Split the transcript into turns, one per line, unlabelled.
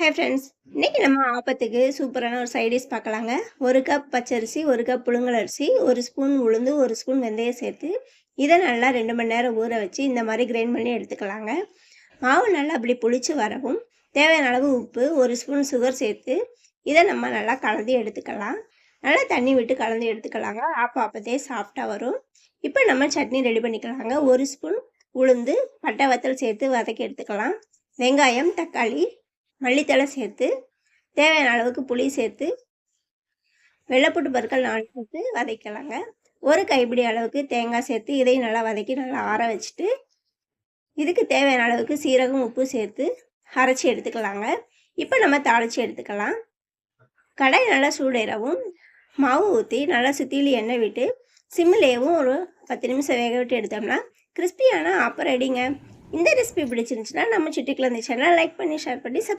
Hi friends, இன்னைக்கு நம்ம ஆப்பத்துக்கு சூப்பரான ஒரு சைட் டிஷ் பார்க்கலாங்க. 1 கப் பச்சரிசி, 1 கப் புழுங்கல் அரிசி, 1 ஸ்பூன் உளுந்து, 1 ஸ்பூன் வெந்தயம் சேர்த்து இதை நல்லா 2 மணி நேரம் ஊற வச்சு இந்த மாதிரி கிரைண்ட் பண்ணி எடுத்துக்கலாங்க. மாவு நல்லா அப்படி புளிச்சு வரவும் தேவையான அளவு உப்பு, 1 ஸ்பூன் சுகர் சேர்த்து இதை நம்ம நல்லா கலந்து எடுத்துக்கலாம். நல்லா தண்ணி விட்டு கலந்து எடுத்துக்கலாங்க. ஆப்பத்தையே சாஃப்டாக வரும். இப்போ நம்ம சட்னி ரெடி பண்ணிக்கலாங்க. 1 ஸ்பூன் உளுந்து, பட்டை வத்தல் சேர்த்து வதக்கி எடுத்துக்கலாம். வெங்காயம், தக்காளி, மல்லித்தழை சேர்த்து தேவையான அளவுக்கு புளி சேர்த்து வெள்ளைப்பூட்டு பற்கள் 4 சேர்த்து வதக்கலாங்க. ஒரு கைப்பிடி அளவுக்கு தேங்காய் சேர்த்து இதையும் நல்லா வதக்கி நல்லா ஆற வச்சுட்டு இதுக்கு தேவையான அளவுக்கு சீரகம், உப்பு சேர்த்து அரைச்சி எடுத்துக்கலாங்க. இப்போ நம்ம தாளித்து எடுத்துக்கலாம். கடாய் நல்லா சூடேறவும் மாவு ஊற்றி நல்லா சுற்றிலும் எண்ணெய் விட்டு சிம்மிலேயும் ஒரு 10 நிமிஷம் வேக விட்டு எடுத்தோம்னா கிறிஸ்பியான ஆப்பம் ரெடிங்க. இந்த ரெசிபி பிடிச்சிருந்துச்சுன்னா நம்ம சிட்டிக்குள்ள இந்த சேனலை லைக் பண்ணி ஷேர் பண்ணி